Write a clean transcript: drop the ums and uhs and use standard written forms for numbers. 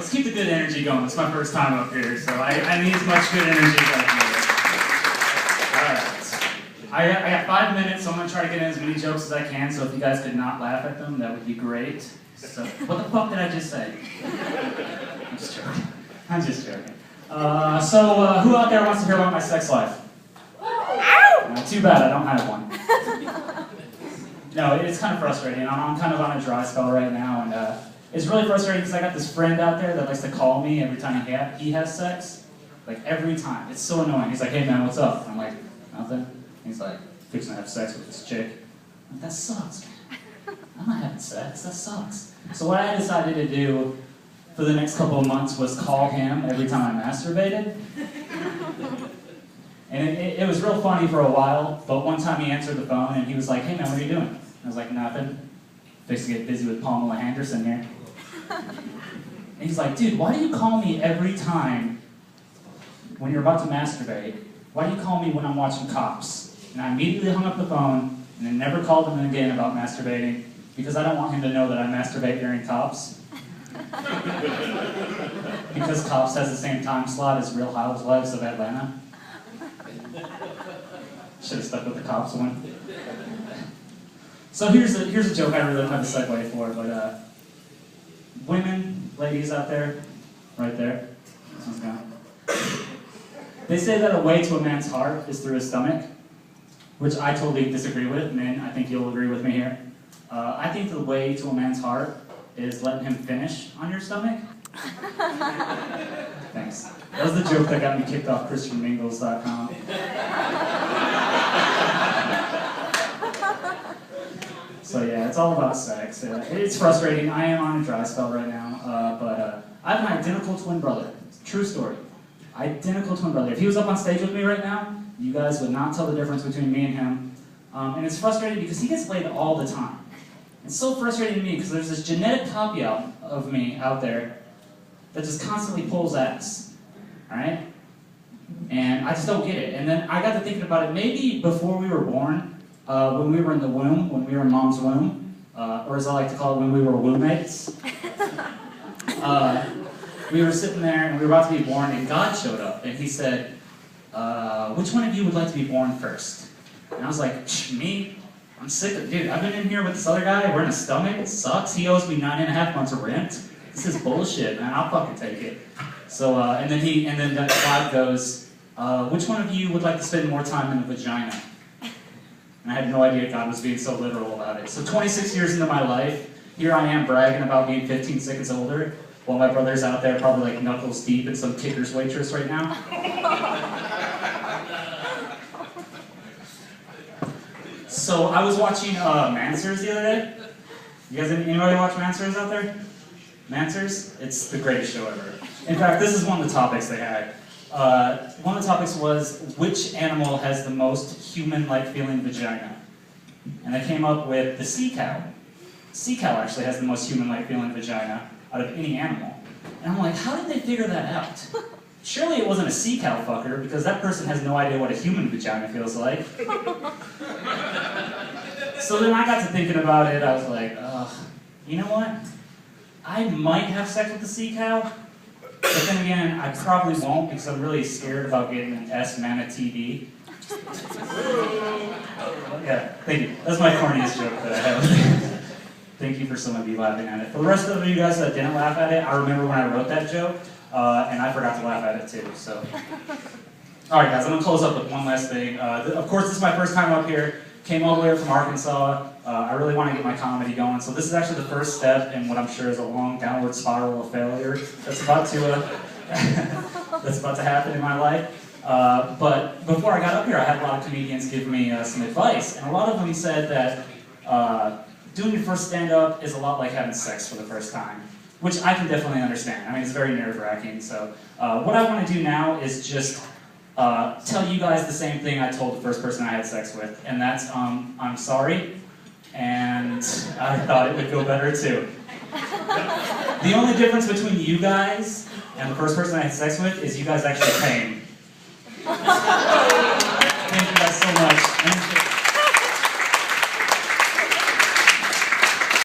let's keep the good energy going. It's my first time up here, so I need as much good energy as I can get. Alright. I got 5 minutes, so I'm going to try to get in as many jokes as I can, so if you guys could not laugh at them, that would be great. So, what the fuck did I just say? I'm just joking. I'm just joking. Who out there wants to hear about my sex life? Too bad, I don't have one. No, it's kind of frustrating. I'm kind of on a dry spell right now, and it's really frustrating because I got this friend out there that likes to call me every time he has sex. Like, every time. It's so annoying. He's like, hey man, what's up? I'm like, nothing. He's like, fixing to have sex with this chick. I'm like, that sucks, man. I'm not having sex, that sucks. So what I decided to do for the next couple of months was call him every time I masturbated. And it was real funny for a while, but one time he answered the phone and he was like, hey man, what are you doing? I was like, nothing. Fixing to get busy with Pamela Anderson here. And he's like, dude, why do you call me every time when you're about to masturbate? Why do you call me when I'm watching Cops? And I immediately hung up the phone and then never called him again about masturbating because I don't want him to know that I masturbate during Cops. Because Cops has the same time slot as Real Housewives of Atlanta. Should have stuck with the Cops one. So here's a joke I really don't have a segue for, but women, ladies out there, right there, this one's gone. They say that a way to a man's heart is through his stomach, which I totally disagree with. Men, I think you'll agree with me here. I think the way to a man's heart is letting him finish on your stomach. Thanks. That was the joke that got me kicked off ChristianMingles.com. So yeah, it's all about sex. It's frustrating. I am on a dry spell right now, but I have an identical twin brother. True story. Identical twin brother. If he was up on stage with me right now, you guys would not tell the difference between me and him. And it's frustrating because he gets laid all the time. It's so frustrating to me because there's this genetic copy of me out there that just constantly pulls ass. Alright? And I just don't get it. And then I got to thinking about it maybe before we were born, when we were in the womb, when we were in mom's womb, or as I like to call it, when we were wombmates. We were sitting there and we were about to be born and God showed up and he said, which one of you would like to be born first? And I was like, me? I'm sick of, dude, I've been in here with this other guy, we're in a stomach, it sucks, he owes me 9.5 months of rent. This is bullshit, man, I'll fucking take it. So, and then that God goes, which one of you would like to spend more time in the vagina? And I had no idea God was being so literal about it. So 26 years into my life, here I am bragging about being 15 seconds older, while my brother's out there probably like knuckles deep in some Kicker's waitress right now. So I was watching Manswers the other day. You guys, anybody watch Manswers out there? Manswers? It's the greatest show ever. In fact, this is one of the topics they had. One of the topics was, which animal has the most human-like feeling vagina? And I came up with the sea cow. Sea cow actually has the most human-like feeling vagina out of any animal. And I'm like, how did they figure that out? Surely it wasn't a sea cow fucker, because that person has no idea what a human vagina feels like. So then I got to thinking about it, I was like, you know what? I might have sex with the sea cow, but then again, I probably won't because I'm really scared about getting an S-Mana-TV. Yeah, thank you. That's my corniest joke that I have. Thank you for some of you laughing at it. For the rest of you guys that didn't laugh at it, I remember when I wrote that joke, and I forgot to laugh at it too, so. Alright guys, I'm going to close up with one last thing. Of course, this is my first time up here. Came all the way from Arkansas. I really want to get my comedy going, so this is actually the first step in what I'm sure is a long downward spiral of failure that's about to happen in my life. But before I got up here, I had a lot of comedians give me some advice, and a lot of them said that doing your first stand-up is a lot like having sex for the first time, which I can definitely understand. I mean, it's very nerve-wracking. So what I want to do now is just tell you guys the same thing I told the first person I had sex with, and that's, I'm sorry, and I thought it would go better too. The only difference between you guys and the first person I had sex with is you guys actually came. Thank you guys so much.